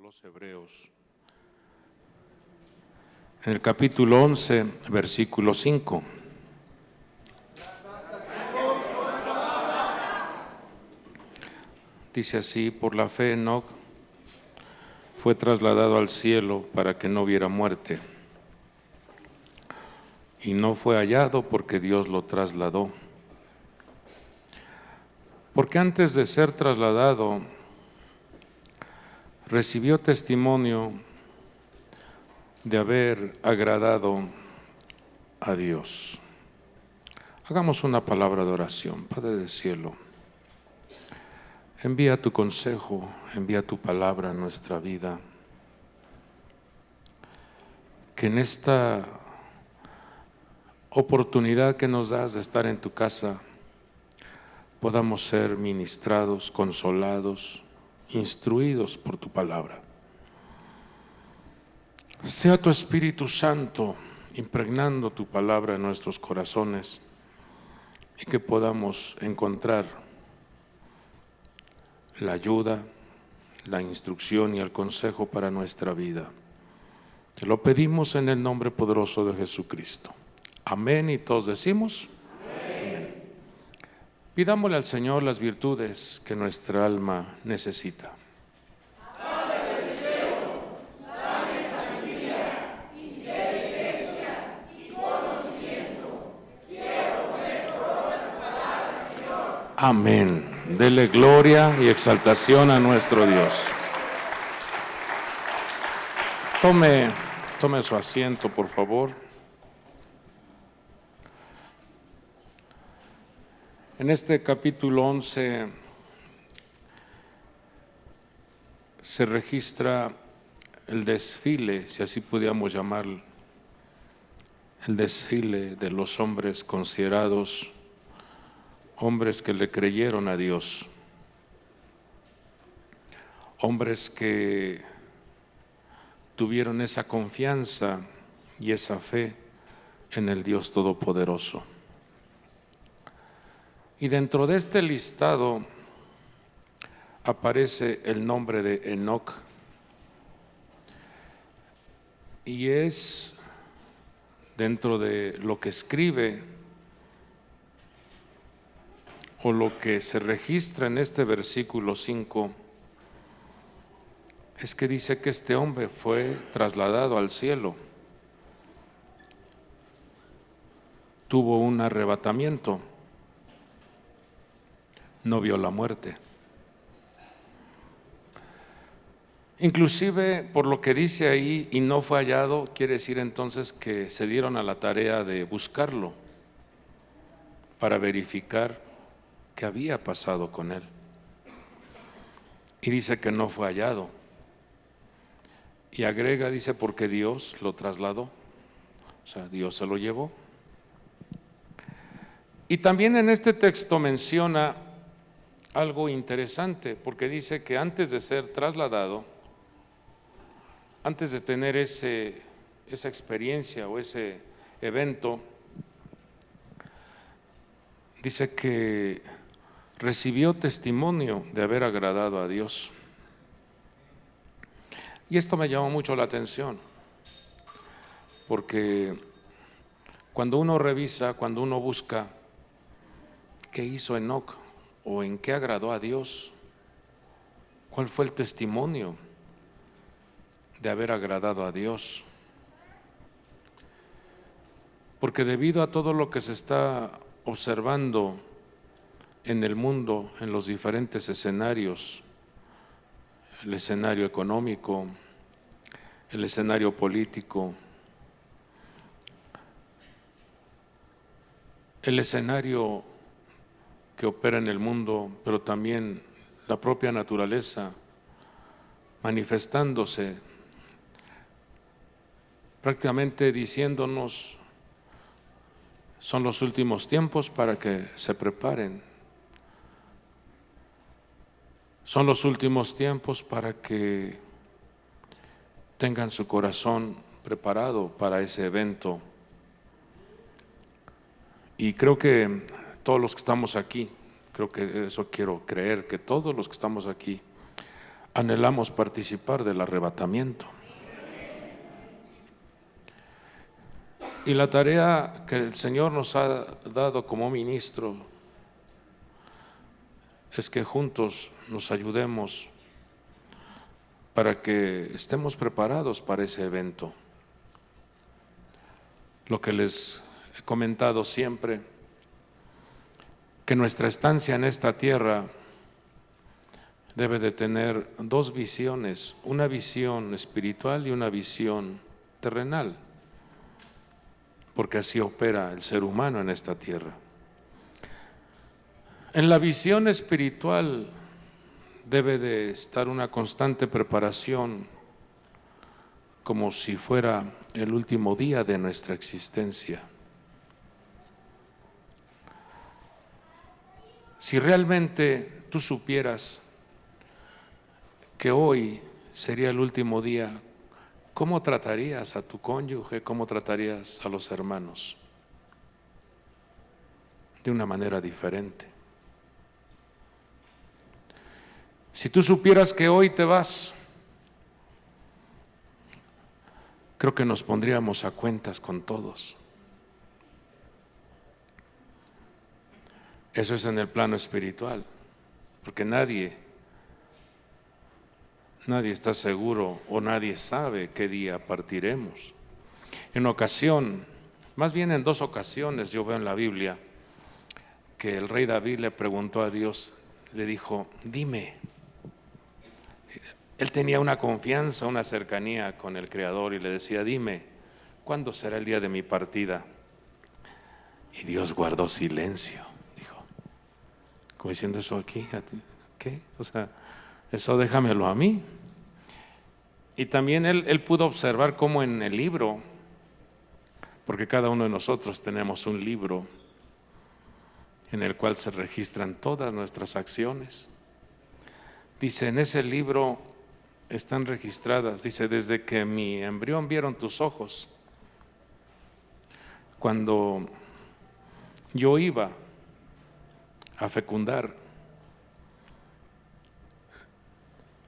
los Hebreos, en el capítulo 11, versículo 5. Dice así: por la fe Enoc fue trasladado al cielo para que no viera muerte, y no fue hallado porque Dios lo trasladó. Porque antes de ser trasladado, recibió testimonio de haber agradado a Dios. Hagamos una palabra de oración. Padre del cielo, envía tu consejo, envía tu palabra a nuestra vida. Que en esta oportunidad que nos das de estar en tu casa, podamos ser ministrados, consolados, instruidos por tu palabra. Sea tu Espíritu Santo impregnando tu palabra en nuestros corazones y que podamos encontrar la ayuda, la instrucción y el consejo para nuestra vida. Te lo pedimos en el nombre poderoso de Jesucristo. Amén, y todos decimos amén. Pidámosle al Señor las virtudes que nuestra alma necesita. Amén. Dele gloria y exaltación a nuestro Dios. Tome su asiento, por favor. En este capítulo 11 se registra el desfile, si así pudiéramos llamarlo, el desfile de los hombres considerados hombres que le creyeron a Dios, hombres que tuvieron esa confianza y esa fe en el Dios Todopoderoso. Y dentro de este listado aparece el nombre de Enoc, y es dentro de lo que escribe o lo que se registra en este versículo 5, es que dice que este hombre fue trasladado al cielo, tuvo un arrebatamiento, no vio la muerte. Inclusive por lo que dice ahí, y no fue hallado, quiere decir entonces que se dieron a la tarea de buscarlo para verificar qué había pasado con él. Y dice que no fue hallado. Y agrega, dice, porque Dios lo trasladó, o sea, Dios se lo llevó. Y también en este texto menciona algo interesante, porque dice que antes de ser trasladado, antes de tener esa experiencia o ese evento, dice que recibió testimonio de haber agradado a Dios. Y esto me llamó mucho la atención, porque cuando uno revisa, cuando uno busca qué hizo Enoc o en qué agradó a Dios, cuál fue el testimonio de haber agradado a Dios, porque debido a todo lo que se está observando en el mundo, en los diferentes escenarios, el escenario económico, el escenario político, el escenario que opera en el mundo, pero también la propia naturaleza manifestándose, prácticamente diciéndonos: son los últimos tiempos para que se preparen. Son los últimos tiempos para que tengan su corazón preparado para ese evento. Y creo que todos los que estamos aquí, creo que eso quiero creer, que todos los que estamos aquí, anhelamos participar del arrebatamiento. Y la tarea que el Señor nos ha dado como ministro es que juntos nos ayudemos para que estemos preparados para ese evento. Lo que les he comentado siempre, que nuestra estancia en esta tierra debe de tener dos visiones, una visión espiritual y una visión terrenal, porque así opera el ser humano en esta tierra. En la visión espiritual debe de estar una constante preparación, como si fuera el último día de nuestra existencia. Si realmente tú supieras que hoy sería el último día, ¿cómo tratarías a tu cónyuge? ¿Cómo tratarías a los hermanos? De una manera diferente. Si tú supieras que hoy te vas, creo que nos pondríamos a cuentas con todos. Eso es en el plano espiritual, porque nadie está seguro o nadie sabe qué día partiremos. En ocasión, más bien en dos ocasiones yo veo en la Biblia que el rey David le preguntó a Dios, le dijo, dime. Él tenía una confianza, una cercanía con el Creador y le decía, dime, ¿cuándo será el día de mi partida? Y Dios guardó silencio, dijo, como diciendo eso aquí, ¿qué? O sea, eso déjamelo a mí. Y también él pudo observar cómo en el libro, porque cada uno de nosotros tenemos un libro en el cual se registran todas nuestras acciones. Dice, en ese libro están registradas, dice, desde que mi embrión vieron tus ojos, cuando yo iba a fecundar,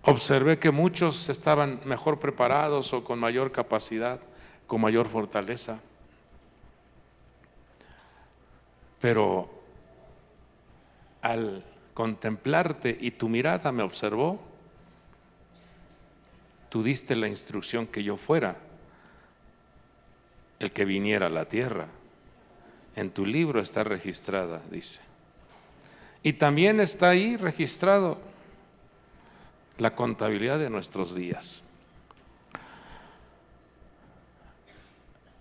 observé que muchos estaban mejor preparados o con mayor capacidad, con mayor fortaleza. Pero al contemplarte y tu mirada me observó, tú diste la instrucción que yo fuera el que viniera a la tierra. En tu libro está registrada, dice. Y también está ahí registrado la contabilidad de nuestros días.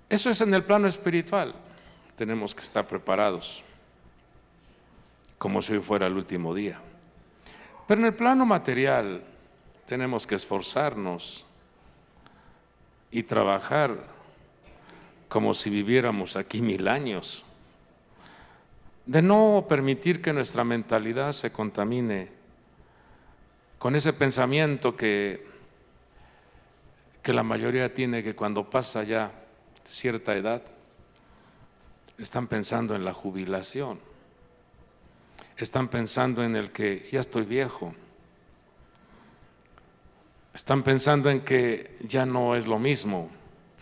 Eso es en el plano espiritual. Tenemos que estar preparados, como si hoy fuera el último día. Pero en el plano material tenemos que esforzarnos y trabajar como si viviéramos aquí 1000 años, de no permitir que nuestra mentalidad se contamine con ese pensamiento que la mayoría tiene, que cuando pasa ya cierta edad están pensando en la jubilación, están pensando en el que ya estoy viejo, están pensando en que ya no es lo mismo.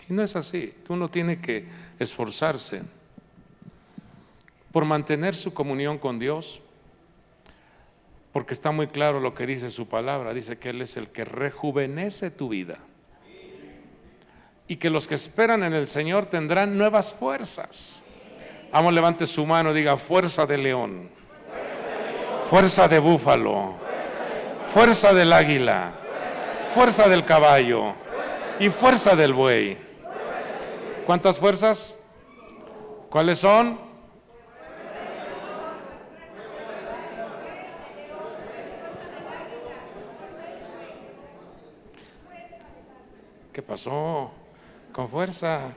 Y no es así. Uno tiene que esforzarse por mantener su comunión con Dios, porque está muy claro lo que dice su palabra. Dice que Él es el que rejuvenece tu vida y que los que esperan en el Señor tendrán nuevas fuerzas. Vamos, levante su mano y diga, fuerza de león, fuerza de búfalo, fuerza del águila, fuerza del caballo y fuerza del buey. ¿Cuántas fuerzas? ¿Cuáles son? ¿Qué pasó? Con fuerza.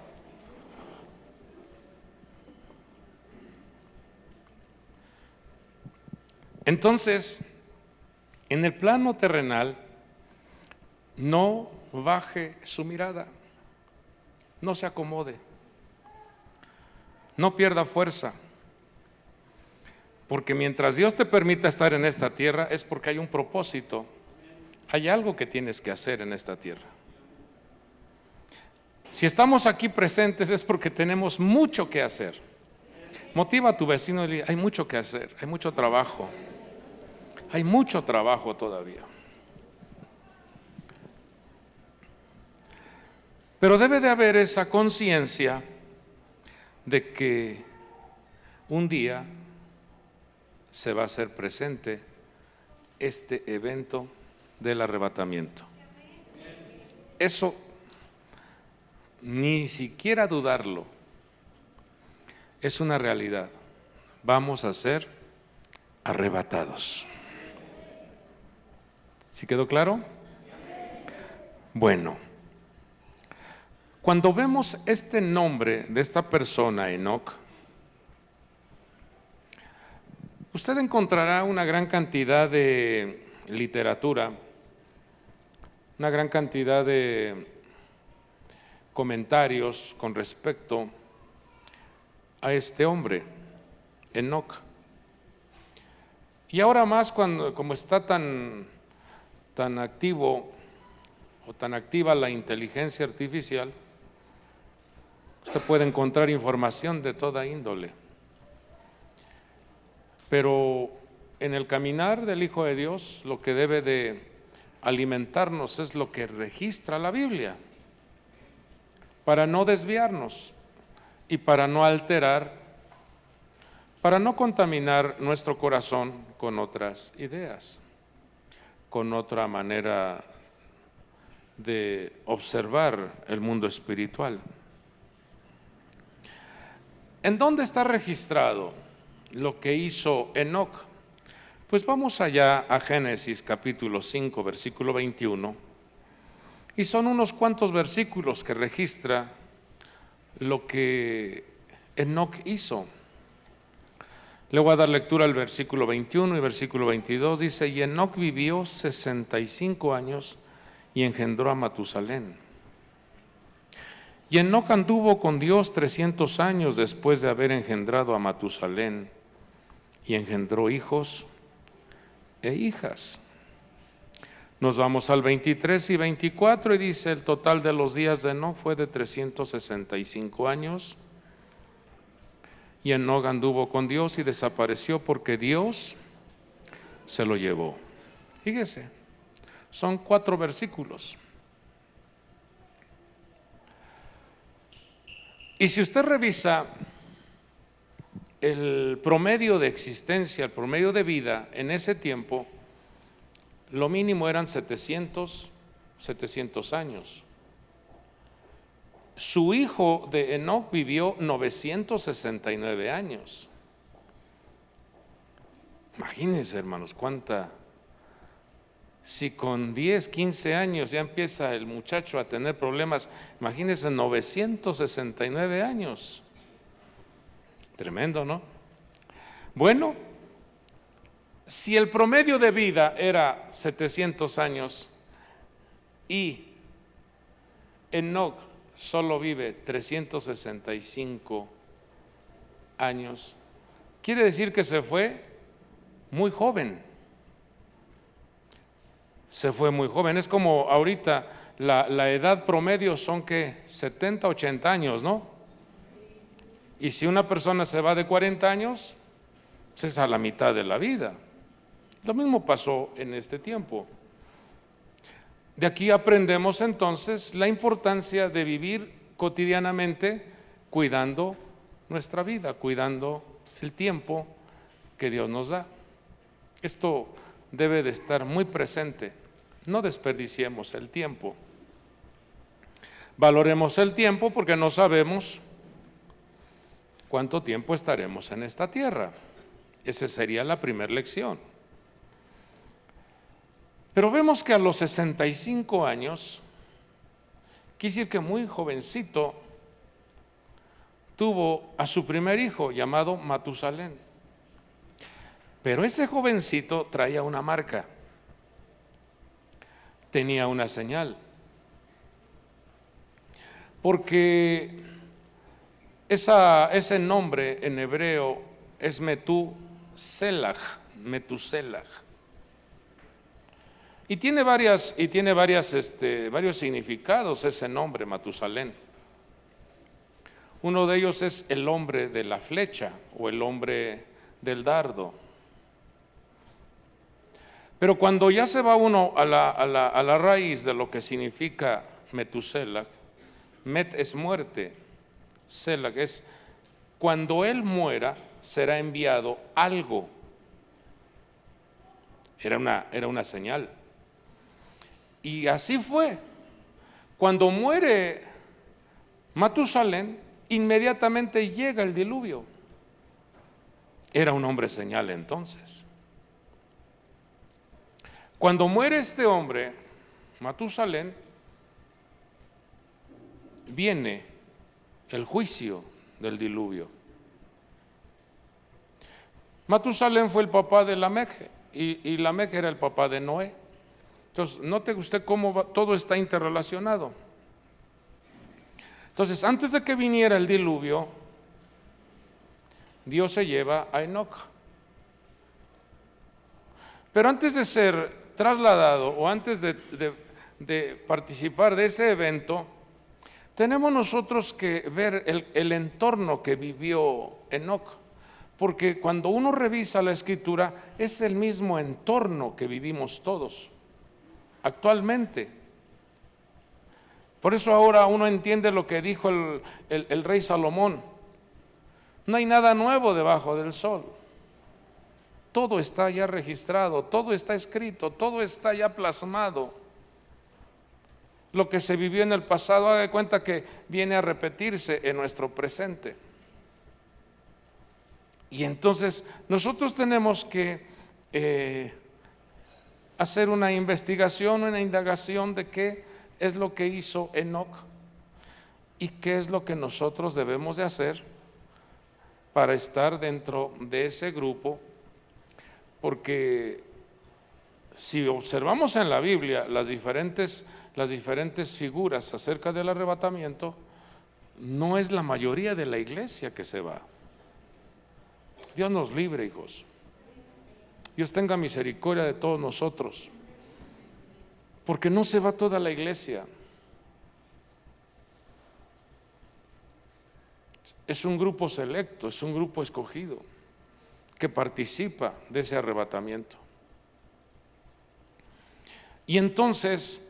Entonces, en el plano terrenal, no baje su mirada, no se acomode, no pierda fuerza, porque mientras Dios te permita estar en esta tierra es porque hay un propósito. Hay algo que tienes que hacer en esta tierra. Si estamos aquí presentes es porque tenemos mucho que hacer. Motiva a tu vecino y dile, hay mucho que hacer, hay mucho trabajo. Hay mucho trabajo todavía. Pero debe de haber esa conciencia de que un día se va a hacer presente este evento del arrebatamiento. Eso ni siquiera dudarlo, es una realidad. Vamos a ser arrebatados. ¿Sí quedó claro? Bueno, cuando vemos este nombre de esta persona, Enoc, usted encontrará una gran cantidad de literatura, una gran cantidad de comentarios con respecto a este hombre, Enoc. Y ahora más como está tan activo o tan activa la inteligencia artificial, usted puede encontrar información de toda índole. Pero en el caminar del Hijo de Dios, lo que debe de alimentarnos es lo que registra la Biblia, para no desviarnos y para no alterar, para no contaminar nuestro corazón con otras ideas, con otra manera de observar el mundo espiritual. ¿En dónde está registrado lo que hizo Enoc? Pues vamos allá a Génesis capítulo 5, versículo 21. Y son unos cuantos versículos que registra lo que Enoc hizo. Le voy a dar lectura al versículo 21 y versículo 22. Dice, y Enoc vivió 65 años y engendró a Matusalén. Y Enoc anduvo con Dios 300 años después de haber engendrado a Matusalén, y engendró hijos e hijas. Nos vamos al 23 y 24 y dice, el total de los días de Enoc fue de 365 años. Y Enoc anduvo con Dios y desapareció porque Dios se lo llevó. Fíjese, son 4 versículos. Y si usted revisa el promedio de existencia, el promedio de vida en ese tiempo, lo mínimo eran 700 años. Su hijo de Enoc vivió 969 años. Imagínense, hermanos, si con 10, 15 años ya empieza el muchacho a tener problemas, imagínense 969 años. Tremendo, ¿no? Bueno, si el promedio de vida era 700 años y Enoc solo vive 365 años, quiere decir que se fue muy joven. Se fue muy joven. Es como ahorita la edad promedio son que 70, 80 años, ¿no? Y si una persona se va de 40 años, pues es a la mitad de la vida. Lo mismo pasó en este tiempo. De aquí aprendemos entonces la importancia de vivir cotidianamente cuidando nuestra vida, cuidando el tiempo que Dios nos da. Esto debe de estar muy presente. No desperdiciemos el tiempo. Valoremos el tiempo porque no sabemos cuánto tiempo estaremos en esta tierra. Esa sería la primera lección. Pero vemos que a los 65 años, quiere decir que muy jovencito, tuvo a su primer hijo llamado Matusalén. Pero ese jovencito traía una marca, tenía una señal, porque ese nombre en hebreo es Metuselah. varios significados ese nombre, Matusalén. Uno de ellos es el hombre de la flecha o el hombre del dardo. Pero cuando ya se va uno a la raíz de lo que significa Metuselah, Met es muerte, Selah es cuando él muera será enviado algo. Era una señal. Y así fue. Cuando muere Matusalén, inmediatamente llega el diluvio. Era un hombre señal entonces. Cuando muere este hombre, Matusalén, viene el juicio del diluvio. Matusalén fue el papá de Lamec y Lamec era el papá de Noé. Entonces, note usted cómo todo está interrelacionado. Entonces, antes de que viniera el diluvio, Dios se lleva a Enoc. Pero antes de ser trasladado o antes de participar de ese evento, tenemos nosotros que ver el entorno que vivió Enoc, porque cuando uno revisa la Escritura es el mismo entorno que vivimos todos actualmente. Por eso ahora uno entiende lo que dijo el rey Salomón: no hay nada nuevo debajo del sol. Todo está ya registrado, todo está escrito, todo está ya plasmado. Lo que se vivió en el pasado, haga de cuenta que viene a repetirse en nuestro presente. Y entonces nosotros tenemos que hacer una investigación, una indagación de qué es lo que hizo Enoc y qué es lo que nosotros debemos de hacer para estar dentro de ese grupo. Porque si observamos en la Biblia las diferentes figuras acerca del arrebatamiento, no es la mayoría de la iglesia que se va. Dios nos libre, hijos. Dios tenga misericordia de todos nosotros, porque no se va toda la iglesia. Es un grupo selecto, es un grupo escogido que participa de ese arrebatamiento. Y entonces,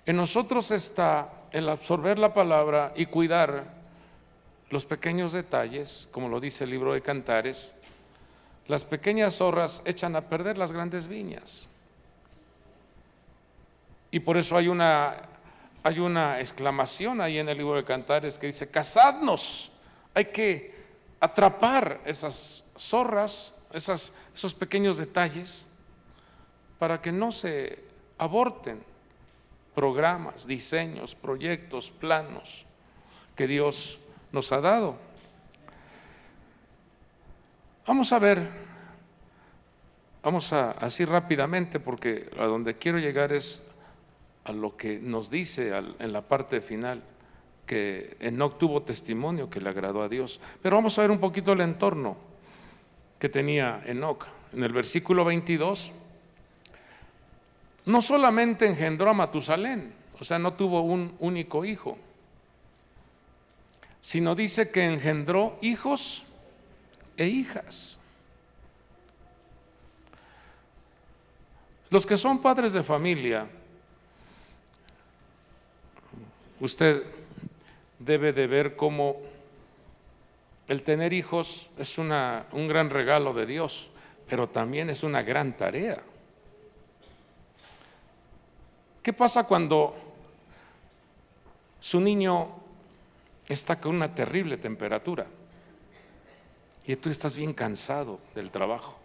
en nosotros está el absorber la palabra y cuidar los pequeños detalles, como lo dice el libro de Cantares. Las pequeñas zorras echan a perder las grandes viñas. Y por eso hay una exclamación ahí en el libro de Cantares que dice: cazadnos. Hay que atrapar esas zorras, esos pequeños detalles, para que no se aborten programas, diseños, proyectos, planos que Dios nos ha dado. Vamos a ver, así rápidamente, porque a donde quiero llegar es a lo que nos dice en la parte final, que Enoc tuvo testimonio que le agradó a Dios. Pero vamos a ver un poquito el entorno que tenía Enoc. En el versículo 22, no solamente engendró a Matusalén, o sea, no tuvo un único hijo, sino dice que engendró hijos e hijas. Los que son padres de familia, usted debe de ver cómo el tener hijos es un gran regalo de Dios, pero también es una gran tarea. ¿Qué pasa cuando su niño está con una terrible temperatura y tú estás bien cansado del trabajo?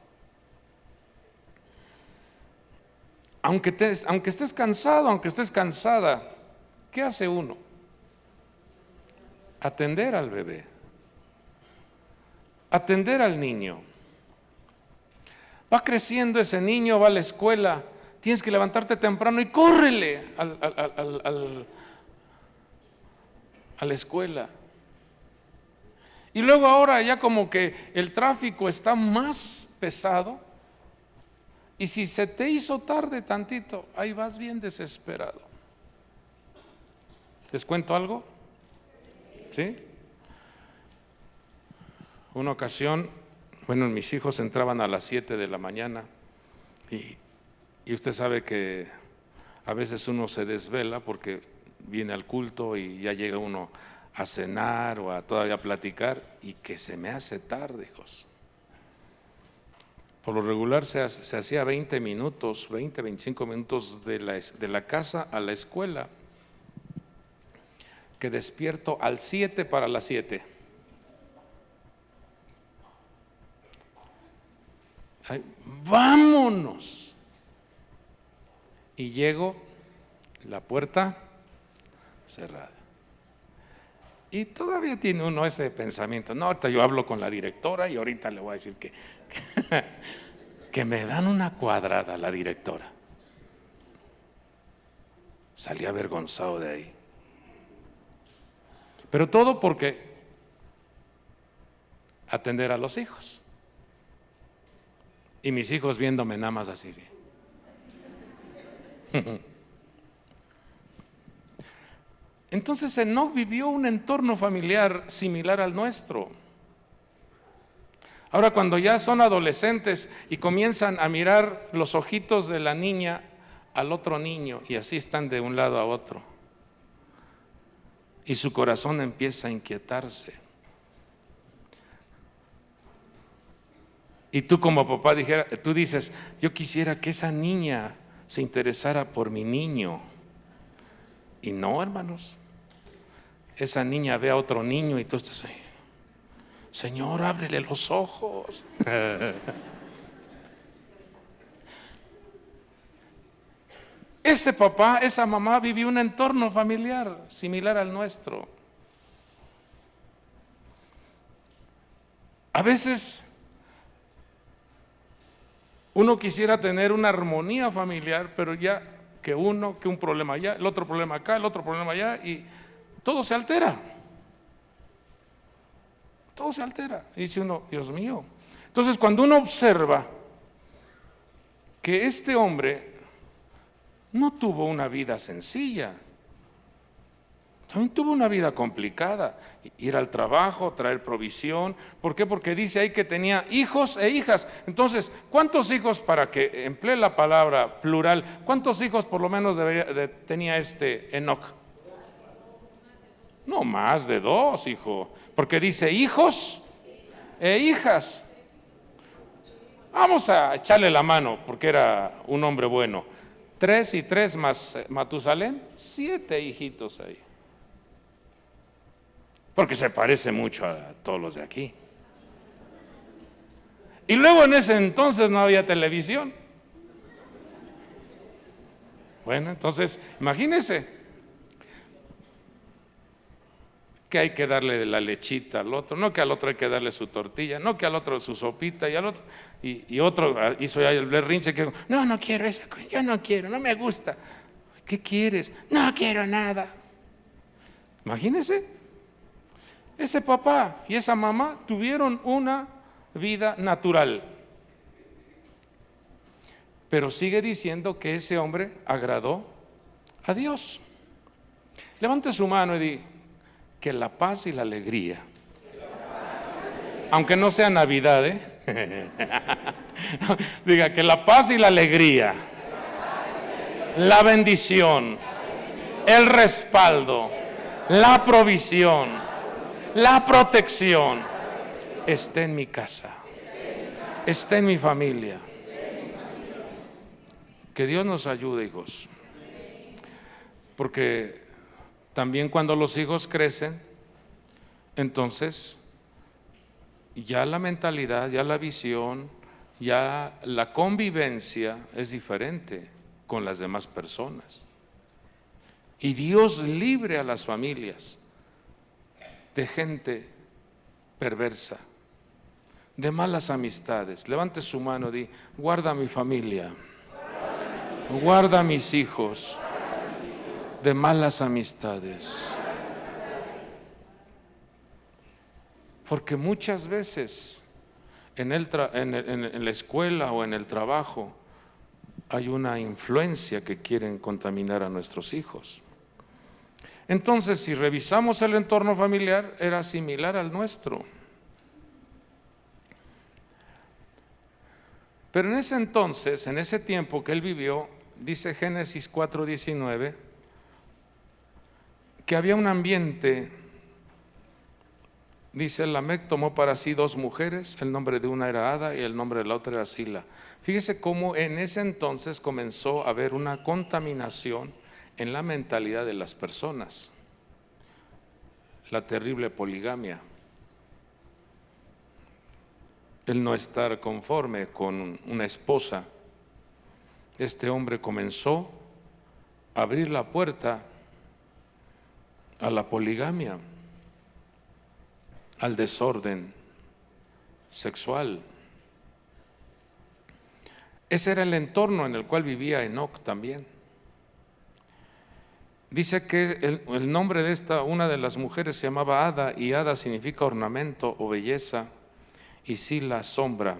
Aunque estés cansado, aunque estés cansada, ¿qué hace uno? Atender al bebé, atender al niño. Va creciendo ese niño, va a la escuela, tienes que levantarte temprano y córrele a la escuela. Y luego ahora ya como que el tráfico está más pesado Y si se te hizo tarde tantito, ahí vas bien desesperado. ¿Les cuento algo? ¿Sí? Una ocasión, bueno, mis hijos entraban a las 7 de la mañana y usted sabe que a veces uno se desvela porque viene al culto y ya llega uno a cenar o a todavía platicar, y que se me hace tarde, hijos. Por lo regular se hacía 20 minutos, 20, 25 minutos de la casa a la escuela, que despierto al 7 para las 7. Ay, vámonos. Y llego, la puerta cerrada. Y todavía tiene uno ese pensamiento: no, ahorita yo hablo con la directora y ahorita le voy a decir que me dan una cuadrada la directora. Salí avergonzado de ahí. Pero todo porque atender a los hijos. Y mis hijos viéndome nada más así. ¿Sí? Entonces Enoc vivió un entorno familiar similar al nuestro. Ahora, cuando ya son adolescentes y comienzan a mirar los ojitos de la niña al otro niño, y así están de un lado a otro, y su corazón empieza a inquietarse. Y tú como papá tú dices: yo quisiera que esa niña se interesara por mi niño. Y no, hermanos, esa niña ve a otro niño y tú estás ahí: Señor, ábrele los ojos. Ese papá, esa mamá vivió un entorno familiar similar al nuestro. A veces uno quisiera tener una armonía familiar, pero ya que un problema allá, el otro problema acá, el otro problema allá, y todo se altera. Todo se altera. Y dice uno: Dios mío. Entonces, cuando uno observa que este hombre no tuvo una vida sencilla, también tuvo una vida complicada. Ir al trabajo, traer provisión. ¿Por qué? Porque dice ahí que tenía hijos e hijas. Entonces, ¿cuántos hijos, para que emplee la palabra plural, cuántos hijos por lo menos tenía Enoc? No, más de 2, hijo. Porque dice hijos e hijas. Vamos a echarle la mano, porque era un hombre bueno. 3 y 3 más Matusalén, 7 hijitos ahí. Porque se parece mucho a todos los de aquí. Y luego en ese entonces no había televisión. Bueno, entonces imagínense que hay que darle la lechita al otro, no que al otro hay que darle su tortilla, no que al otro su sopita, y al otro, y otro hizo ya el berrinche que: no quiero eso, yo no quiero, no me gusta. ¿Qué quieres? No quiero nada. Imagínense. Ese papá y esa mamá tuvieron una vida natural. Pero sigue diciendo que ese hombre agradó a Dios. Levante su mano y diga: que la paz y la alegría, aunque no sea Navidad, diga: que la paz y la alegría, la bendición, el respaldo, la provisión, la protección esté en mi casa, esté en mi familia. Que Dios nos ayude, hijos. Porque también cuando los hijos crecen, entonces ya la mentalidad, ya la visión, ya la convivencia es diferente con las demás personas. Y Dios libre a las familias de gente perversa, de malas amistades. Levante su mano y di: guarda mi familia, guarda mis hijos de malas amistades. Porque muchas veces en la escuela o en el trabajo hay una influencia que quieren contaminar a nuestros hijos. Entonces, si revisamos el entorno familiar, era similar al nuestro. Pero en ese entonces, en ese tiempo que él vivió, dice Génesis 4:19, que había un ambiente. Dice: Lamec tomó para sí 2 mujeres, el nombre de una era Ada y el nombre de la otra era Sila. Fíjese cómo en ese entonces comenzó a haber una contaminación en la mentalidad de las personas. La terrible poligamia, el no estar conforme con una esposa. Este hombre comenzó a abrir la puerta a la poligamia, al desorden sexual. Ese era el entorno en el cual vivía Enoc también. Dice que el nombre de una de las mujeres se llamaba Ada, y Ada significa ornamento o belleza, y Sila sombra.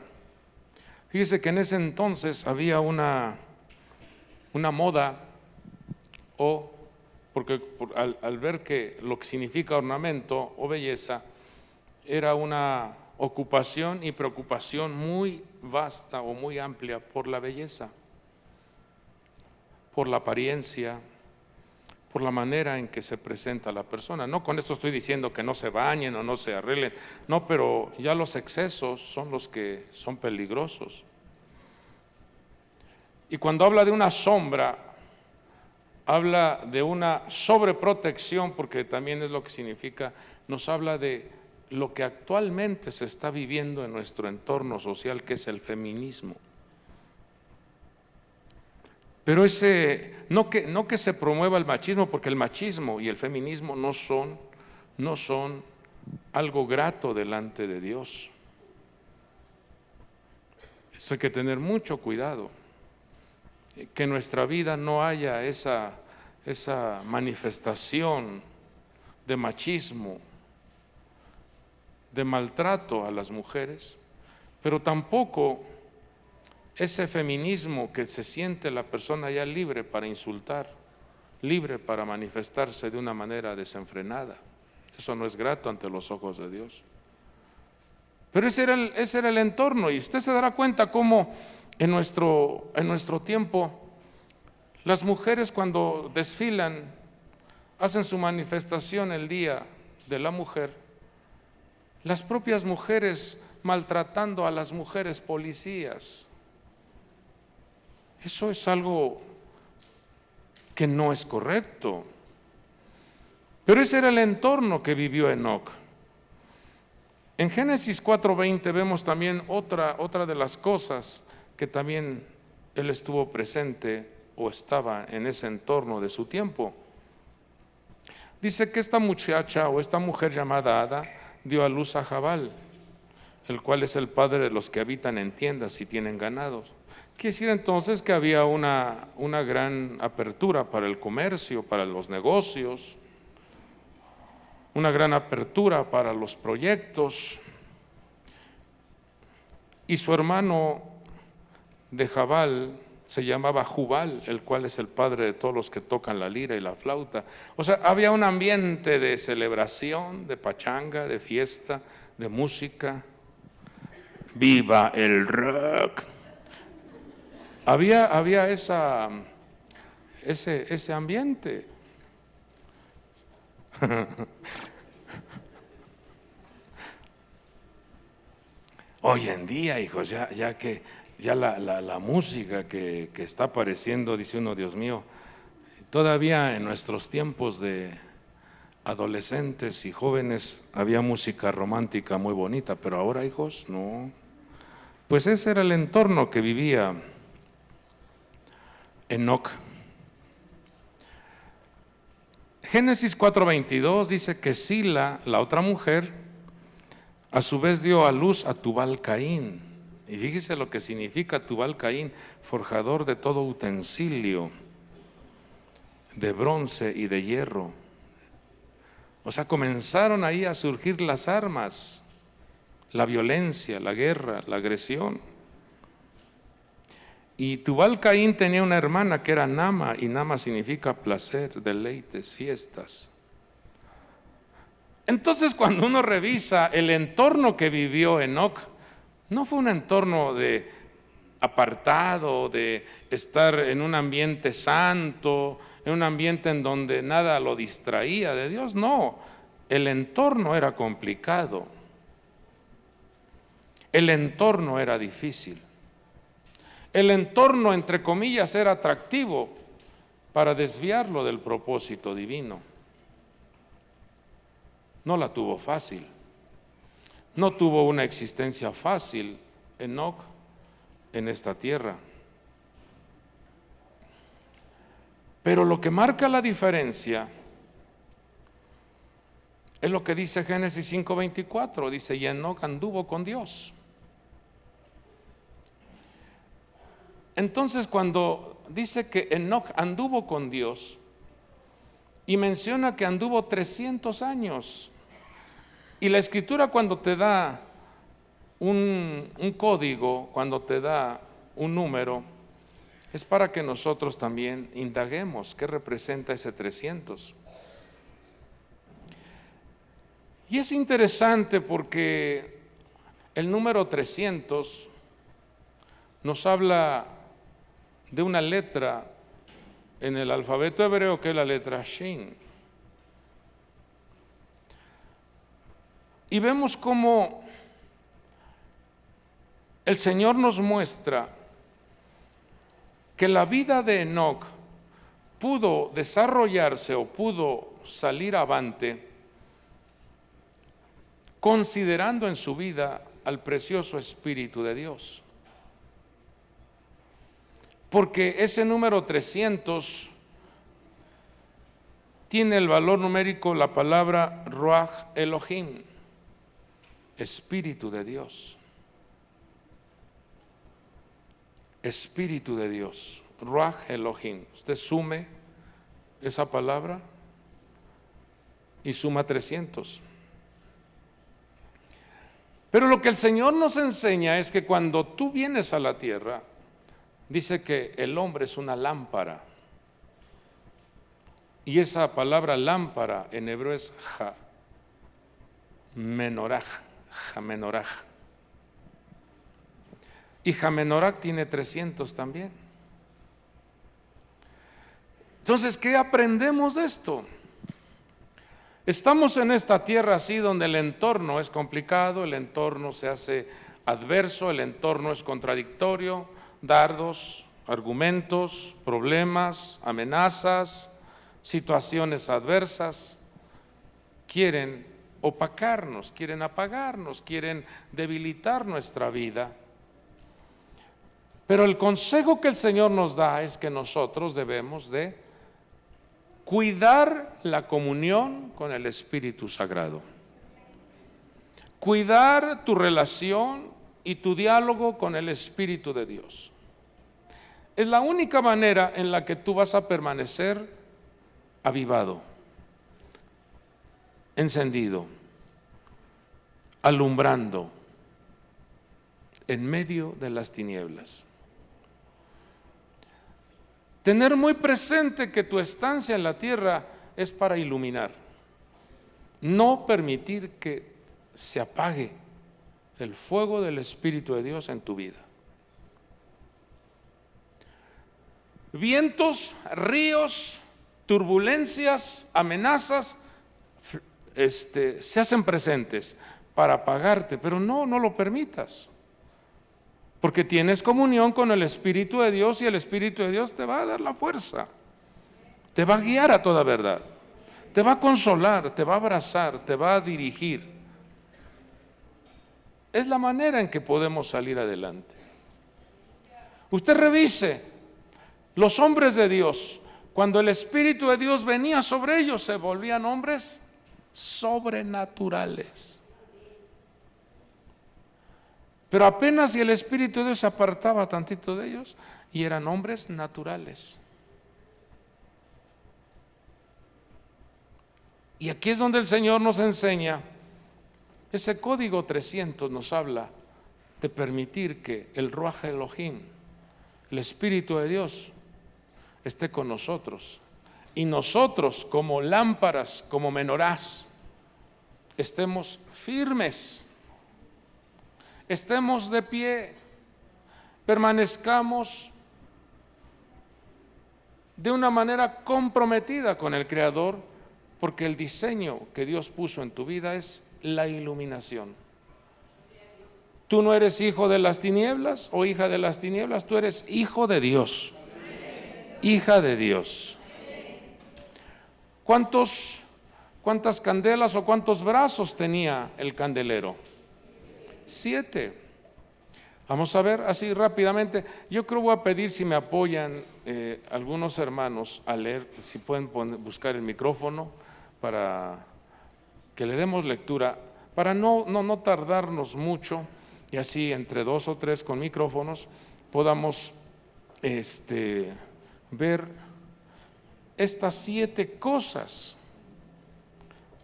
Fíjese que en ese entonces había una moda, porque al ver que lo que significa ornamento o belleza era una ocupación y preocupación muy vasta o muy amplia por la belleza, por la apariencia, por la manera en que se presenta la persona. No con esto estoy diciendo que no se bañen o no se arreglen, no, pero ya los excesos son los que son peligrosos. Y cuando habla de una sombra, habla de una sobreprotección, porque también es lo que significa, nos habla de lo que actualmente se está viviendo en nuestro entorno social, que es el feminismo. Pero no que se promueva el machismo, porque el machismo y el feminismo no son algo grato delante de Dios. Esto hay que tener mucho cuidado, que en nuestra vida no haya esa manifestación de machismo, de maltrato a las mujeres, pero tampoco ese feminismo que se siente la persona ya libre para insultar, libre para manifestarse de una manera desenfrenada. Eso no es grato ante los ojos de Dios. Pero ese era el entorno, y usted se dará cuenta cómo en nuestro tiempo las mujeres, cuando desfilan, hacen su manifestación el Día de la Mujer, las propias mujeres maltratando a las mujeres policías. Eso es algo que no es correcto. Pero ese era el entorno que vivió Enoc. En Génesis 4:20 vemos también otra de las cosas que también él estuvo presente o estaba en ese entorno de su tiempo. Dice que esta muchacha o esta mujer llamada Ada dio a luz a Jabal, el cual es el padre de los que habitan en tiendas y tienen ganados. Quiere decir entonces que había una gran apertura para el comercio, para los negocios, una gran apertura para los proyectos. Y su hermano de Jabal se llamaba Jubal, el cual es el padre de todos los que tocan la lira y la flauta. O sea, había un ambiente de celebración, de pachanga, de fiesta, de música. ¡Viva el rock! Había ese ambiente. Hoy en día, hijos, ya la música que está apareciendo, dice uno, Dios mío, todavía en nuestros tiempos de adolescentes y jóvenes había música romántica muy bonita, pero ahora, hijos, no. Pues ese era el entorno que vivía Enoc. Génesis 4:22 dice que Sila, la otra mujer, a su vez dio a luz a Tubal-Caín. Y fíjese lo que significa Tubal-Caín: forjador de todo utensilio de bronce y de hierro. O sea, comenzaron ahí a surgir las armas, la violencia, la guerra, la agresión. Y Tubal Caín tenía una hermana que era Nama, y Nama significa placer, deleites, fiestas. Entonces, cuando uno revisa el entorno que vivió Enoc, no fue un entorno de apartado, de estar en un ambiente santo, en un ambiente en donde nada lo distraía de Dios. No, el entorno era complicado, el entorno era difícil, el entorno, entre comillas, era atractivo para desviarlo del propósito divino. No la tuvo fácil, no tuvo una existencia fácil Enoc en esta tierra. Pero lo que marca la diferencia es lo que dice Génesis 5:24, dice, y Enoc anduvo con Dios. Entonces, cuando dice que Enoc anduvo con Dios y menciona que anduvo 300 años, y la Escritura, cuando te da un código, cuando te da un número, es para que nosotros también indaguemos qué representa ese 300. Y es interesante porque el número 300 nos habla de una letra en el alfabeto hebreo que es la letra Shin. Y vemos cómo el Señor nos muestra que la vida de Enoc pudo desarrollarse o pudo salir avante considerando en su vida al precioso Espíritu de Dios. Porque ese número 300 tiene el valor numérico, la palabra Ruach Elohim, Espíritu de Dios. Espíritu de Dios, Ruach Elohim. Usted sume esa palabra y suma 300. Pero lo que el Señor nos enseña es que cuando tú vienes a la tierra, dice que el hombre es una lámpara. Y esa palabra lámpara en hebreo es menoraj, jamenoraj. Y jamenoraj tiene 300 también. Entonces, ¿qué aprendemos de esto? Estamos en esta tierra así donde el entorno es complicado, el entorno se hace adverso, el entorno es contradictorio, dardos, argumentos, problemas, amenazas, situaciones adversas, quieren opacarnos, quieren apagarnos, quieren debilitar nuestra vida. Pero el consejo que el Señor nos da es que nosotros debemos de cuidar la comunión con el Espíritu Sagrado, cuidar tu relación y tu diálogo con el Espíritu de Dios. Es la única manera en la que tú vas a permanecer avivado, encendido, alumbrando en medio de las tinieblas. Tener muy presente que tu estancia en la tierra es para iluminar, no permitir que se apague el fuego del Espíritu de Dios en tu vida. Vientos, ríos, turbulencias, amenazas, se hacen presentes para apagarte, pero no lo permitas. Porque tienes comunión con el Espíritu de Dios y el Espíritu de Dios te va a dar la fuerza, te va a guiar a toda verdad, te va a consolar, te va a abrazar, te va a dirigir. Es la manera en que podemos salir adelante. Usted revise los hombres de Dios, cuando el Espíritu de Dios venía sobre ellos, se volvían hombres sobrenaturales. Pero apenas si el Espíritu de Dios se apartaba tantito de ellos y eran hombres naturales. Y aquí es donde el Señor nos enseña, ese código 300 nos habla de permitir que el Ruach Elohim, el Espíritu de Dios esté con nosotros. Y nosotros como lámparas, como menorás, estemos firmes, estemos de pie, permanezcamos de una manera comprometida con el Creador, porque el diseño que Dios puso en tu vida es la iluminación. Tú no eres hijo de las tinieblas o hija de las tinieblas, tú eres hijo de Dios, hija de Dios. ¿Cuántas candelas o cuántos brazos tenía el candelero? 7. Vamos a ver así rápidamente. Yo creo voy a pedir si me apoyan algunos hermanos a leer, si pueden buscar el micrófono para que le demos lectura, para no tardarnos mucho y así entre 2 o 3 con micrófonos podamos ver estas 7 cosas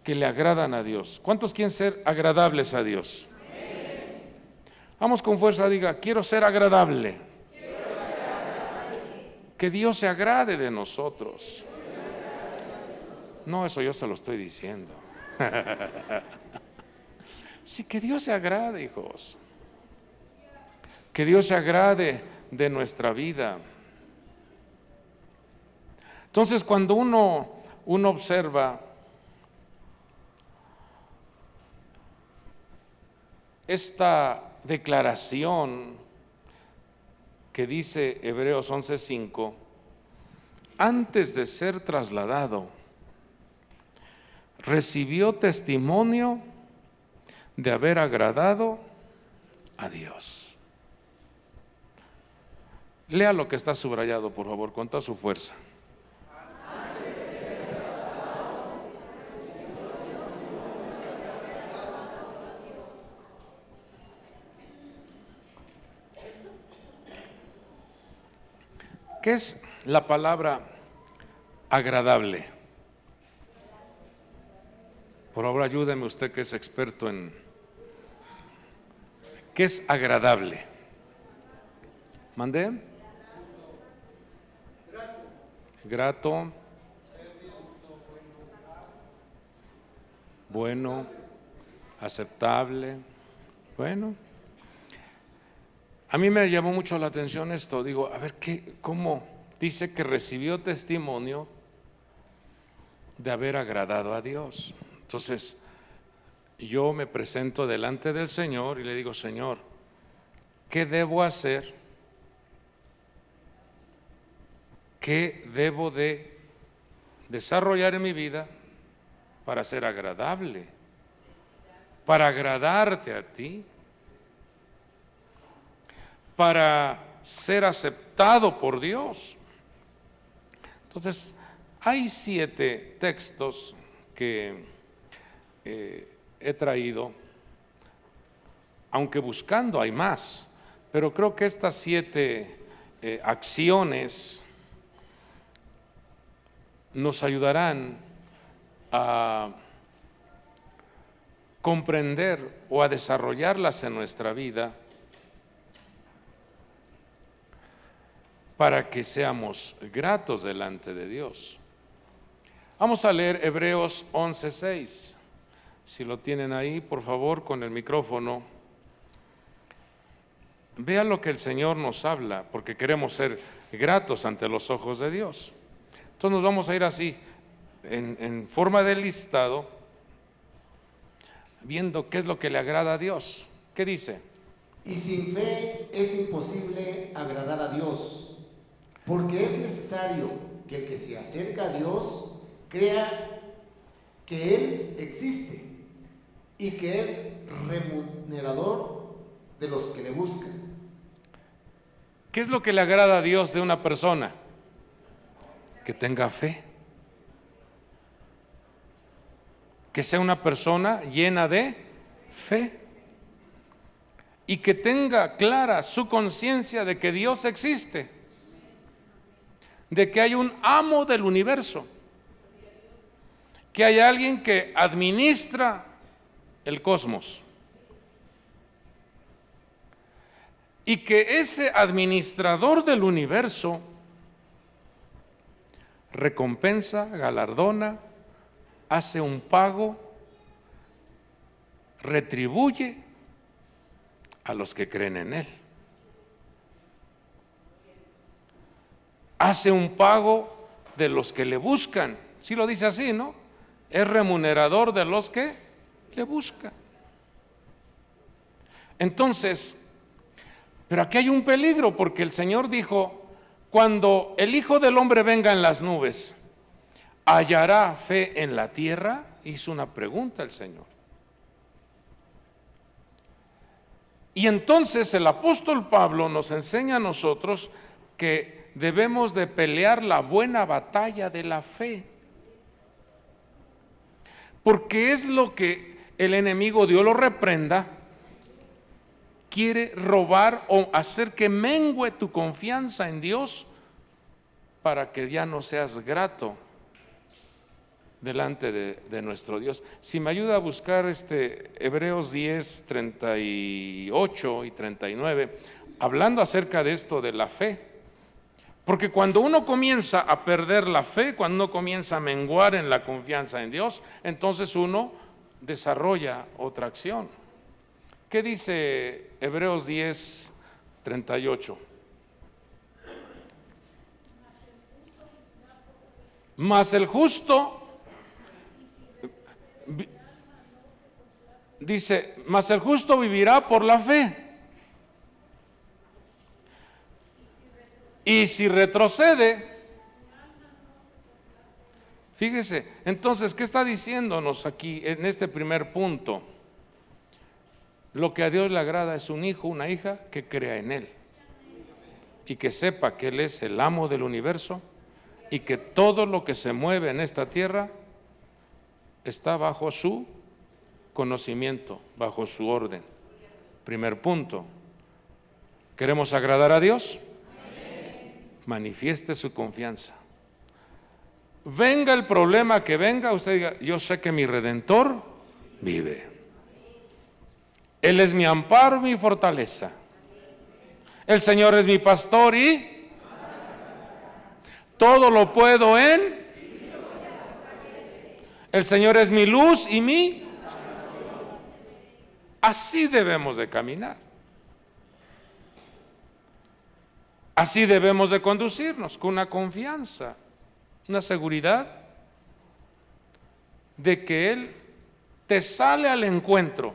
que le agradan a Dios. ¿Cuántos quieren ser agradables a Dios? Vamos con fuerza, diga, quiero ser agradable. Que Dios se agrade de nosotros. No, eso yo se lo estoy diciendo. Sí, que Dios se agrade, hijos. Que Dios se agrade de nuestra vida. Entonces, cuando uno observa esta declaración que dice Hebreos 11:5, antes de ser trasladado, recibió testimonio de haber agradado a Dios. Lea lo que está subrayado, por favor, con toda su fuerza. ¿Qué es la palabra agradable? Por favor, ayúdeme usted que es experto en... ¿Qué es agradable? ¿Mandé? Grato. Bueno. Aceptable. Bueno. A mí me llamó mucho la atención esto, digo, a ver, ¿cómo dice que recibió testimonio de haber agradado a Dios? Entonces, yo me presento delante del Señor y le digo, Señor, ¿qué debo hacer? ¿Qué debo de desarrollar en mi vida para ser agradable? Para agradarte a ti, para ser aceptado por Dios. Entonces, hay 7 textos que he traído, aunque buscando hay más, pero creo que estas 7 acciones nos ayudarán a comprender o a desarrollarlas en nuestra vida para que seamos gratos delante de Dios. Vamos a leer Hebreos 11:6. Si lo tienen ahí, por favor, con el micrófono. Vean lo que el Señor nos habla, porque queremos ser gratos ante los ojos de Dios. Entonces nos vamos a ir así, en forma de listado, viendo qué es lo que le agrada a Dios. ¿Qué dice? Y sin fe es imposible agradar a Dios, porque es necesario que el que se acerca a Dios crea que Él existe y que es remunerador de los que le buscan. ¿Qué es lo que le agrada a Dios de una persona? Que tenga fe. Que sea una persona llena de fe. Y que tenga clara su conciencia de que Dios existe. De que hay un amo del universo. Que hay alguien que administra el cosmos. y que ese administrador del universo recompensa, galardona, hace un pago, retribuye a los que creen en Él. Hace un pago de los que le buscan. Sí lo dice así, ¿no? Es remunerador de los que le buscan. Entonces, pero aquí hay un peligro, porque el Señor dijo: cuando el Hijo del Hombre venga en las nubes, ¿hallará fe en la tierra? Hizo una pregunta el Señor. Y entonces el apóstol Pablo nos enseña a nosotros que debemos de pelear la buena batalla de la fe, porque es lo que el enemigo, Dios lo reprenda, quiere robar o hacer que mengue tu confianza en Dios para que ya no seas grato delante de nuestro Dios. Si me ayuda a buscar Hebreos 10, 38 y 39, hablando acerca de esto de la fe. Porque cuando uno comienza a perder la fe, cuando uno comienza a menguar en la confianza en Dios, entonces uno desarrolla otra acción. ¿Qué dice Hebreos 10, 38? Mas el justo, dice, mas el justo vivirá por la fe. Y si retrocede, fíjese, entonces, ¿qué está diciéndonos aquí en este primer punto? Lo que a Dios le agrada es un hijo, una hija que crea en Él y que sepa que Él es el amo del universo y que todo lo que se mueve en esta tierra está bajo su conocimiento, bajo su orden. Primer punto, ¿queremos agradar a Dios? Manifieste su confianza. Venga el problema que venga, usted diga: yo sé que mi Redentor vive. Él es mi amparo, mi fortaleza. El Señor es mi pastor y todo lo puedo en. El Señor es mi luz y mi. Así debemos de caminar. Así debemos de conducirnos, con una confianza, una seguridad de que Él te sale al encuentro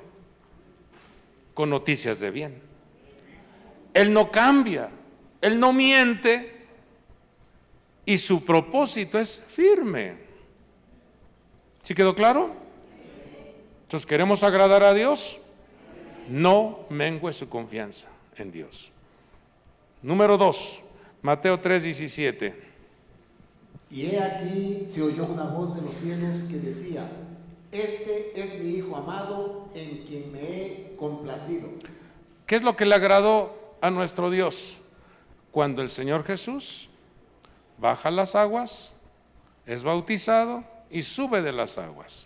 con noticias de bien. Él no cambia, Él no miente y su propósito es firme. ¿Sí quedó claro? Entonces, ¿queremos agradar a Dios? No mengue su confianza en Dios. Número 2, Mateo 3:17. Y he aquí se oyó una voz de los cielos que decía: este es mi Hijo amado, en quien me he complacido. ¿Qué es lo que le agradó a nuestro Dios? Cuando el Señor Jesús baja las aguas, es bautizado y sube de las aguas.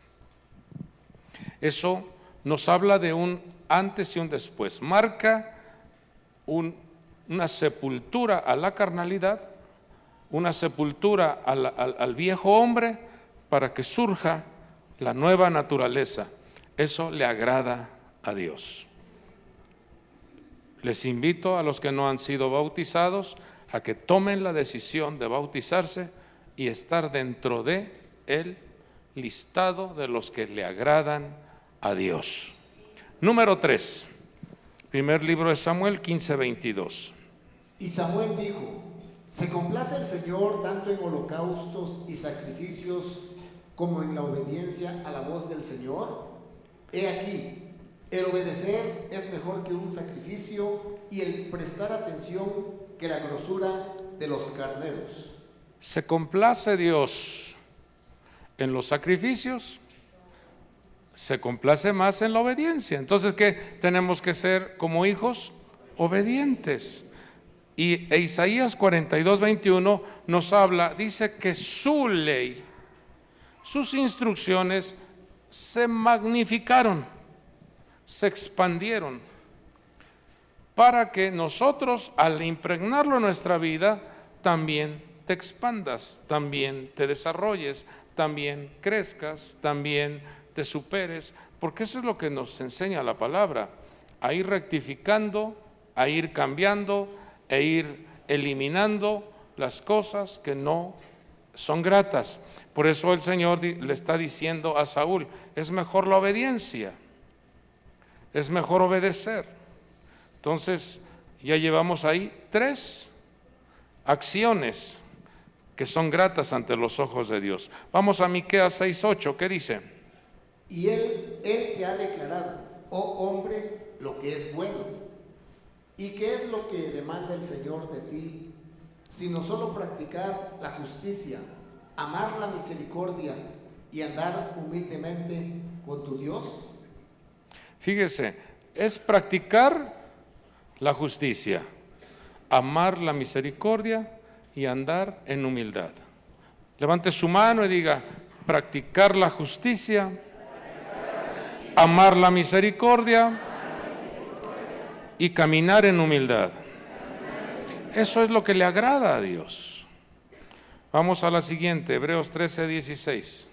Eso nos habla de un antes y un después. Marca una sepultura a la carnalidad, una sepultura al viejo hombre, para que surja la nueva naturaleza. Eso le agrada a Dios. Les invito a los que no han sido bautizados a que tomen la decisión de bautizarse y estar dentro de el listado de los que le agradan a Dios. Número 3, primer libro de Samuel 15:22. Y Samuel dijo: ¿se complace el Señor tanto en holocaustos y sacrificios como en la obediencia a la voz del Señor? He aquí, el obedecer es mejor que un sacrificio y el prestar atención que la grosura de los carneros. ¿Se complace Dios en los sacrificios? Se complace más en la obediencia. Entonces, ¿qué? Tenemos que ser como hijos obedientes. Y Isaías 42:21 nos habla, dice que su ley, sus instrucciones se magnificaron, se expandieron. para que nosotros, al impregnarlo en nuestra vida, también te expandas, también te desarrolles, también crezcas, también te superes, porque eso es lo que nos enseña la palabra, a ir rectificando, a ir cambiando e ir eliminando las cosas que no son gratas. Por eso el Señor le está diciendo a Saúl, es mejor la obediencia, es mejor obedecer. Entonces ya llevamos ahí 3 acciones que son gratas ante los ojos de Dios. Vamos a Miqueas 6:8, ¿qué dice? Y él te ha declarado, oh hombre, lo que es bueno. ¿Y qué es lo que demanda el Señor de ti? Sino solo practicar la justicia, amar la misericordia y andar humildemente con tu Dios. Fíjese, es practicar la justicia, amar la misericordia y andar en humildad. Levante su mano y diga, practicar la justicia, amar la misericordia y caminar en humildad. Eso es lo que le agrada a Dios. Vamos a la siguiente, Hebreos 13:16.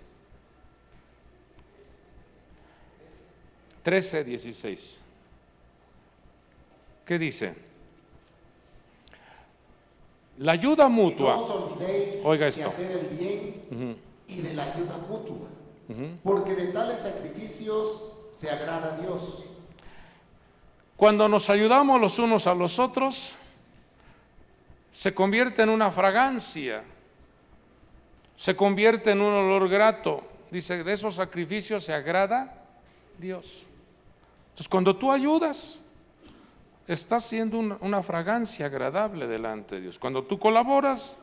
13:16. ¿Qué dice? La ayuda mutua. No os olvidéis Oiga de esto. hacer el bien y de la ayuda mutua, porque de tales sacrificios se agrada a Dios. Cuando nos ayudamos los unos a los otros, se convierte en una fragancia, se convierte en un olor grato. Dice, de esos sacrificios se agrada Dios. Entonces, cuando tú ayudas, estás siendo una fragancia agradable delante de Dios. Cuando tú colaboras,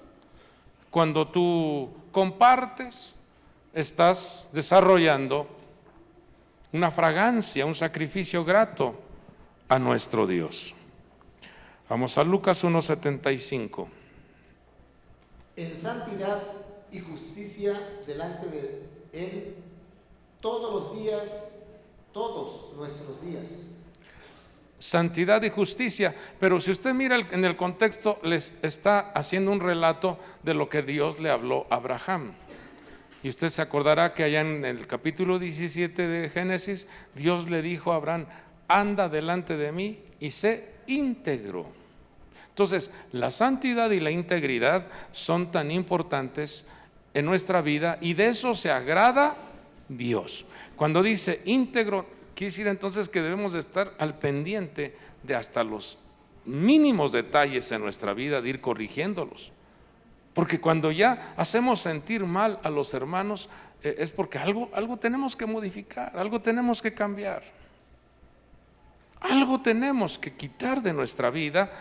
cuando tú compartes, estás desarrollando una fragancia, un sacrificio grato a nuestro Dios. Vamos a Lucas 1:75. En santidad y justicia delante de Él todos los días, todos nuestros días. Santidad y justicia, pero si usted mira en el contexto, les está haciendo un relato de lo que Dios le habló a Abraham. Y usted se acordará que allá en el capítulo 17 de Génesis, Dios le dijo a Abraham, anda delante de mí y sé íntegro. Entonces, la santidad y la integridad son tan importantes en nuestra vida y de eso se agrada Dios. Cuando dice íntegro, quiere decir entonces que debemos de estar al pendiente de hasta los mínimos detalles en nuestra vida, de ir corrigiéndolos. Porque cuando ya hacemos sentir mal a los hermanos, es porque algo tenemos que modificar, algo tenemos que cambiar. Algo tenemos que quitar de nuestra vida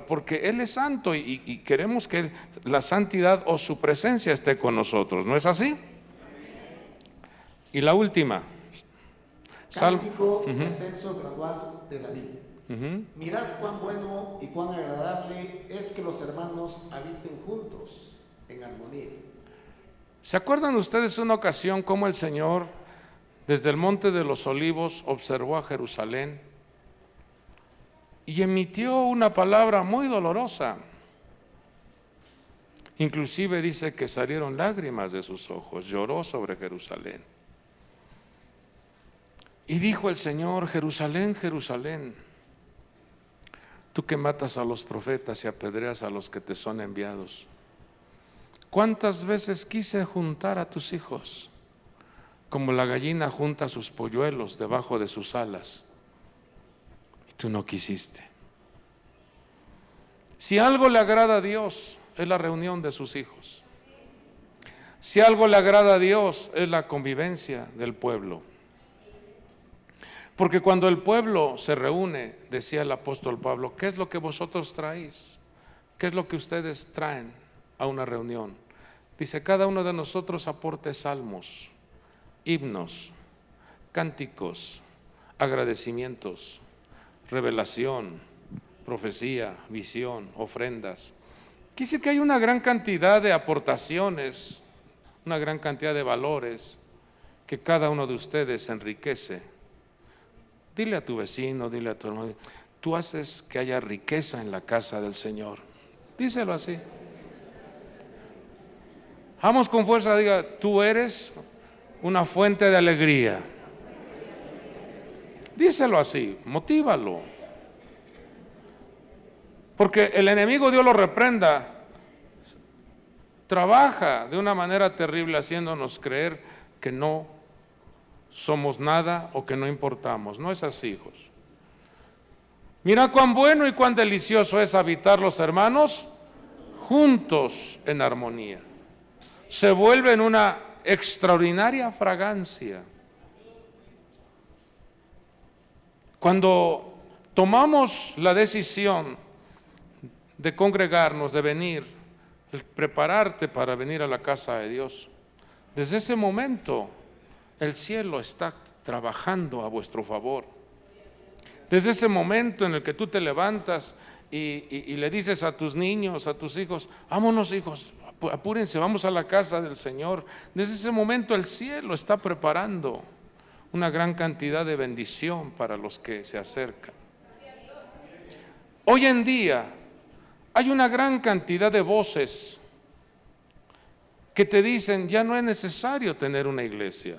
porque Él es santo y queremos que la santidad o su presencia esté con nosotros, ¿no es así? Y la última, Cántico de ascenso gradual de David. Mirad cuán bueno y cuán agradable es que los hermanos habiten juntos en armonía. ¿Se acuerdan ustedes una ocasión cómo el Señor desde el Monte de los Olivos observó a Jerusalén y emitió una palabra muy dolorosa? Inclusive dice que salieron lágrimas de sus ojos, lloró sobre Jerusalén. Y dijo el Señor, Jerusalén, Jerusalén, tú que matas a los profetas y apedreas a los que te son enviados, ¿cuántas veces quise juntar a tus hijos, como la gallina junta sus polluelos debajo de sus alas, y tú no quisiste? Si algo le agrada a Dios, es la reunión de sus hijos. Si algo le agrada a Dios, es la convivencia del pueblo. Porque cuando el pueblo se reúne, decía el apóstol Pablo, ¿qué es lo que vosotros traéis? ¿Qué es lo que ustedes traen a una reunión? Dice, cada uno de nosotros aporte salmos, himnos, cánticos, agradecimientos, revelación, profecía, visión, ofrendas. Quiere decir que hay una gran cantidad de aportaciones, una gran cantidad de valores que cada uno de ustedes enriquece. Dile a tu vecino, dile a tu hermano, tú haces que haya riqueza en la casa del Señor. Díselo así. Vamos con fuerza, diga, tú eres una fuente de alegría. Díselo así, motívalo. Porque el enemigo, Dios lo reprenda, trabaja de una manera terrible haciéndonos creer que no somos nada o que no importamos. No es así, hijos. Mira cuán bueno y cuán delicioso es habitar los hermanos juntos en armonía. Se vuelve en una extraordinaria fragancia. Cuando tomamos la decisión de congregarnos, de venir, el prepararte para venir a la casa de Dios, desde ese momento el cielo está trabajando a vuestro favor. Desde ese momento en el que tú te levantas y le dices a tus niños, a tus hijos, vámonos hijos, apúrense, vamos a la casa del Señor. Desde ese momento el cielo está preparando una gran cantidad de bendición para los que se acercan. Hoy en día hay una gran cantidad de voces que te dicen, ya no es necesario tener una iglesia.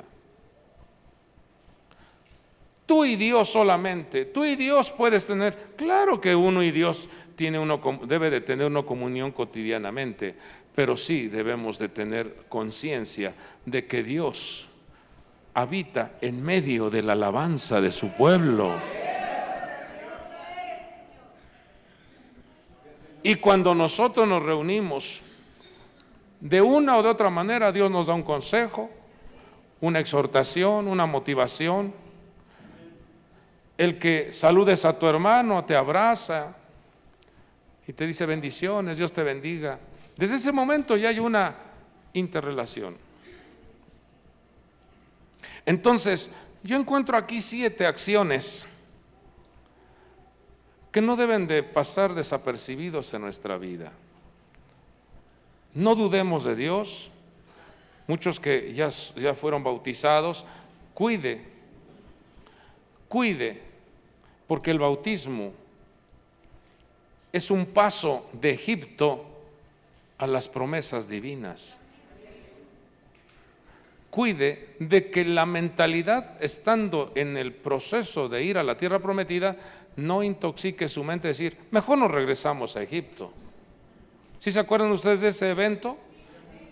Tú y Dios solamente, tú y Dios puedes tener, claro que uno y Dios debe de tener una comunión cotidianamente, pero sí debemos de tener conciencia de que Dios habita en medio de la alabanza de su pueblo. Y cuando nosotros nos reunimos, de una o de otra manera, Dios nos da un consejo, una exhortación, una motivación. El que saludes a tu hermano, te abraza y te dice bendiciones, Dios te bendiga. Desde ese momento ya hay una interrelación. Entonces, yo encuentro aquí 7 acciones que no deben de pasar desapercibidos en nuestra vida. No dudemos de Dios. Muchos que ya fueron bautizados, cuide, porque el bautismo es un paso de Egipto a las promesas divinas. Cuide de que la mentalidad, estando en el proceso de ir a la tierra prometida, no intoxique su mente, decir, mejor nos regresamos a Egipto. ¿Sí se acuerdan ustedes de ese evento?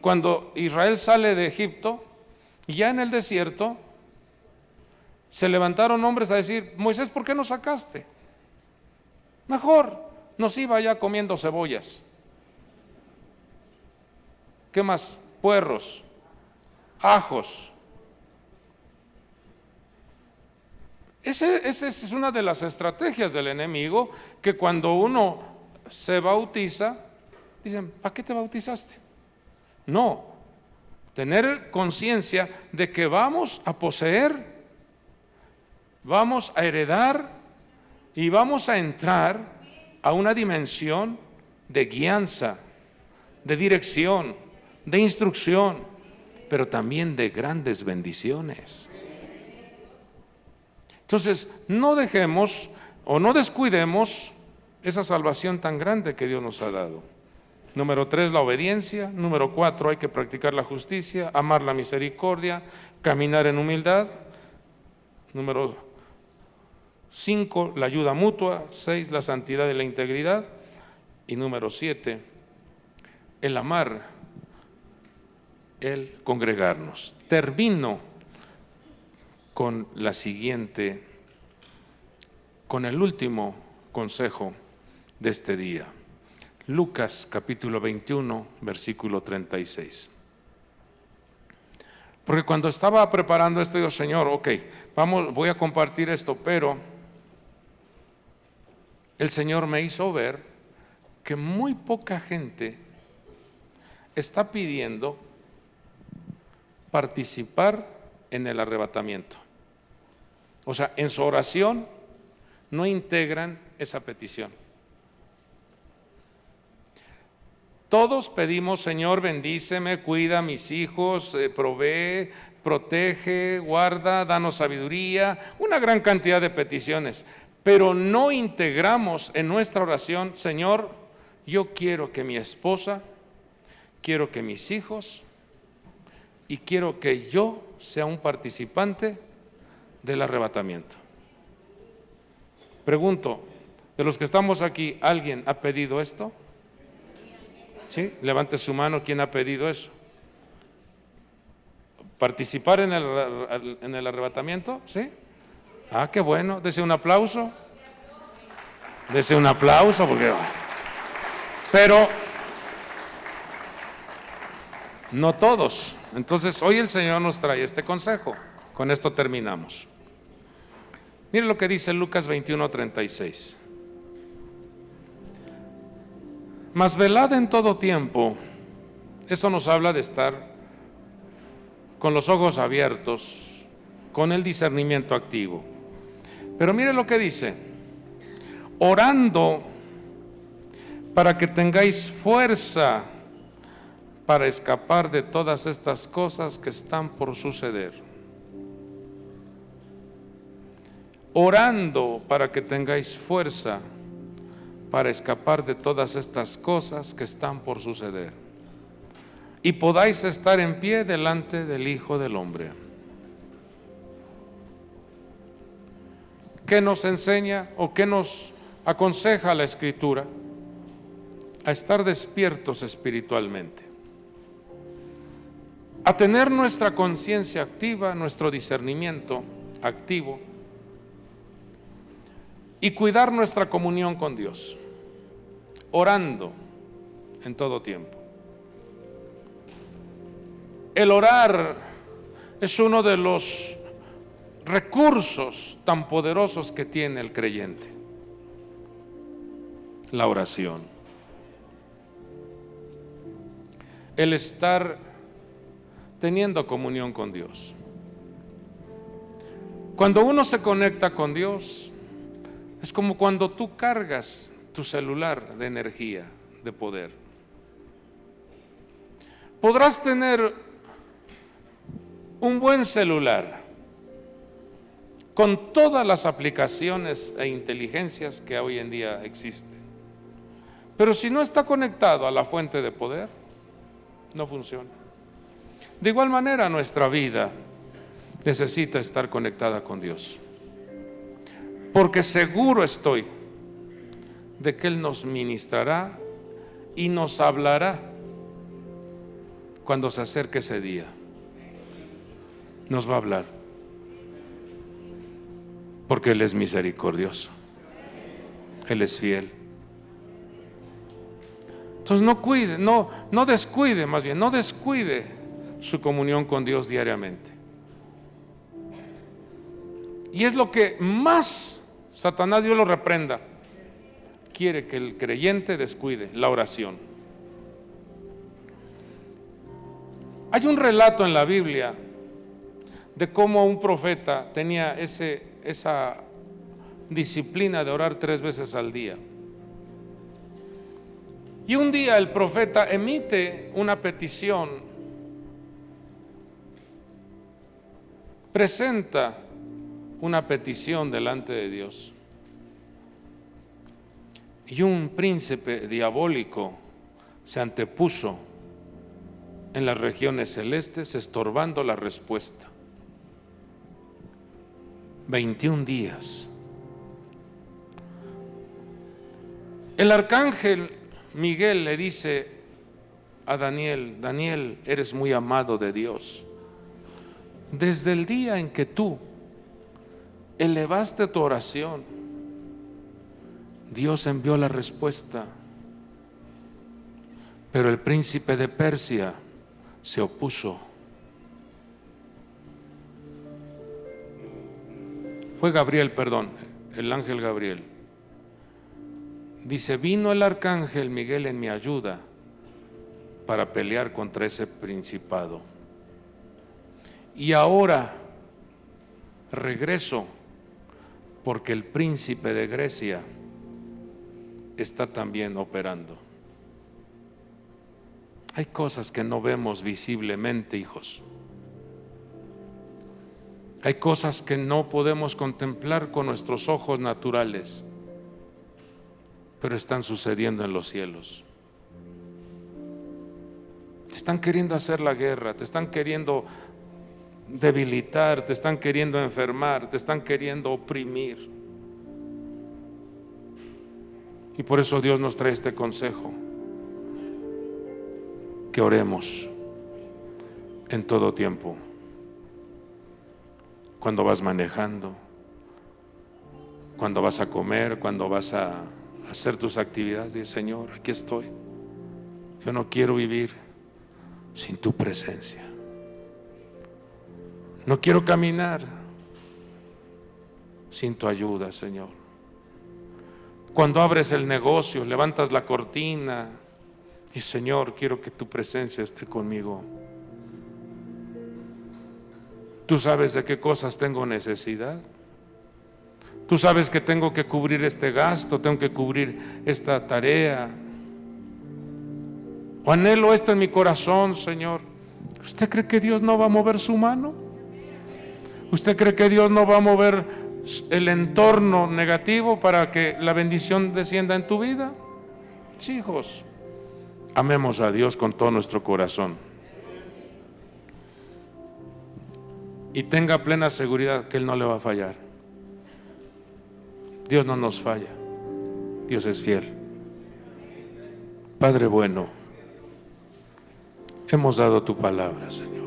Cuando Israel sale de Egipto, ya en el desierto, se levantaron hombres a decir, Moisés, ¿por qué nos sacaste? Mejor nos iba ya comiendo cebollas. ¿Qué más? Puerros, ajos. Esa es una de las estrategias del enemigo, que cuando uno se bautiza, dicen, ¿para qué te bautizaste? No, tener conciencia de que vamos a poseer, vamos a heredar y vamos a entrar a una dimensión de guianza, de dirección, de instrucción, pero también de grandes bendiciones. Entonces, no dejemos o no descuidemos esa salvación tan grande que Dios nos ha dado. Número 3, la obediencia. Número 4, hay que practicar la justicia, amar la misericordia, caminar en humildad. Número 5, la ayuda mutua. 6, la santidad y la integridad. Y número 7, el amar, el congregarnos. Termino con con el último consejo de este día. Lucas capítulo 21, versículo 36. Porque cuando estaba preparando esto, digo, Señor, ok, voy a compartir esto, pero el Señor me hizo ver que muy poca gente está pidiendo participar en el arrebatamiento. O sea, en su oración no integran esa petición. Todos pedimos, Señor, bendíceme, cuida a mis hijos, provee, protege, guarda, danos sabiduría, una gran cantidad de peticiones. pero no integramos en nuestra oración: Señor, yo quiero que mi esposa, quiero que mis hijos y quiero que yo sea un participante del arrebatamiento. Pregunto, de los que estamos aquí, ¿alguien ha pedido esto? ¿Sí? Levante su mano, ¿quién ha pedido eso? ¿Participar en el arrebatamiento? ¿Sí? Ah, qué bueno, dese un aplauso. Dese un aplauso porque... Pero no todos. Entonces hoy el Señor nos trae este consejo. Con esto terminamos. Mire lo que dice Lucas 21:36. Mas velad en todo tiempo. Esto nos habla de estar con los ojos abiertos, con el discernimiento activo. Pero mire lo que dice: orando para que tengáis fuerza para escapar de todas estas cosas que están por suceder. Orando para que tengáis fuerza para escapar de todas estas cosas que están por suceder, y podáis estar en pie delante del Hijo del Hombre. ¿Qué nos enseña o qué nos aconseja la Escritura? A estar despiertos espiritualmente, a tener nuestra conciencia activa, nuestro discernimiento activo, y cuidar nuestra comunión con Dios, orando en todo tiempo. El orar es uno de los recursos tan poderosos que tiene el creyente. La oración. El estar teniendo comunión con Dios. Cuando uno se conecta con Dios, es como cuando tú cargas tu celular de energía, de poder. Podrás tener un buen celular con todas las aplicaciones e inteligencias que hoy en día existen, pero si no está conectado a la fuente de poder, no funciona. De igual manera, nuestra vida necesita estar conectada con Dios, porque seguro estoy de que Él nos ministrará y nos hablará cuando se acerque ese día. Nos va a hablar, porque Él es misericordioso, Él es fiel. Entonces no descuide su comunión con Dios diariamente. Y es lo que más Satanás, Dios lo reprenda, quiere que el creyente descuide: la oración. Hay un relato en la Biblia de cómo un profeta tenía esa disciplina de orar 3 veces al día. Y un día el profeta emite una petición, presenta una petición delante de Dios, y un príncipe diabólico se antepuso en las regiones celestes, estorbando la respuesta. 21 días. El arcángel Miguel le dice a Daniel: Daniel, eres muy amado de Dios. Desde el día en que tú elevaste tu oración, Dios envió la respuesta, pero el príncipe de Persia se opuso. Fue Gabriel, perdón, el ángel Gabriel. Dice: vino el arcángel Miguel en mi ayuda para pelear contra ese principado. Y ahora regreso porque el príncipe de Grecia está también operando. Hay cosas que no vemos visiblemente, hijos. Hay cosas que no podemos contemplar con nuestros ojos naturales, pero están sucediendo en los cielos. Te están queriendo hacer la guerra, te están queriendo debilitar, te están queriendo enfermar, te están queriendo oprimir. Y por eso Dios nos trae este consejo: que oremos en todo tiempo. Cuando vas manejando, cuando vas a comer, cuando vas a hacer tus actividades, dice: Señor, aquí estoy. Yo no quiero vivir sin tu presencia. No quiero caminar sin tu ayuda, Señor. Cuando abres el negocio, levantas la cortina y: Señor, quiero que tu presencia esté conmigo. Tú sabes de qué cosas tengo necesidad. Tú sabes que tengo que cubrir este gasto, tengo que cubrir esta tarea. O anhelo esto en mi corazón, Señor. ¿Usted cree que Dios no va a mover su mano? ¿Usted cree que Dios no va a mover el entorno negativo para que la bendición descienda en tu vida? Sí, hijos, amemos a Dios con todo nuestro corazón y tenga plena seguridad que Él no le va a fallar. Dios no nos falla, Dios es fiel. Padre bueno, hemos dado tu palabra, Señor.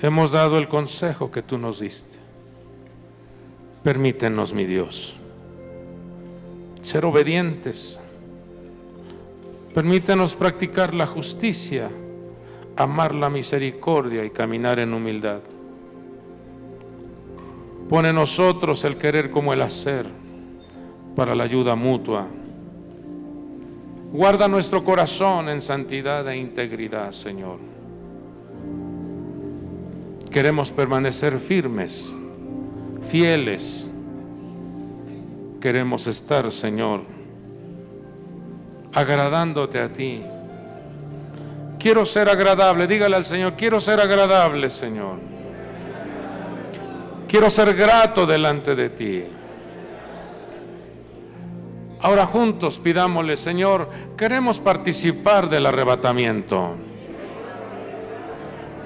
Hemos dado el consejo que tú nos diste. Permítenos, mi Dios, ser obedientes. Permítenos practicar la justicia, amar la misericordia y caminar en humildad. Pon en nosotros el querer como el hacer para la ayuda mutua. Guarda nuestro corazón en santidad e integridad, Señor. Queremos permanecer firmes, fieles. Queremos estar, Señor, agradándote a ti. Quiero ser agradable. Dígale al Señor: quiero ser agradable, Señor. Quiero ser grato delante de ti. Ahora juntos pidámosle: Señor, queremos participar del arrebatamiento.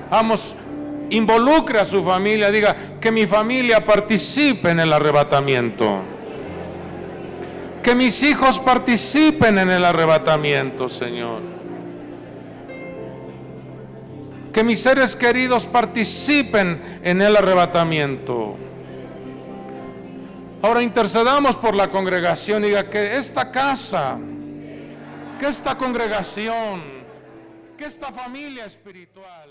Vamos, involucre a su familia, diga: que mi familia participe en el arrebatamiento. Que mis hijos participen en el arrebatamiento, Señor. Que mis seres queridos participen en el arrebatamiento. Ahora intercedamos por la congregación, diga: que esta casa, que esta congregación, que esta familia espiritual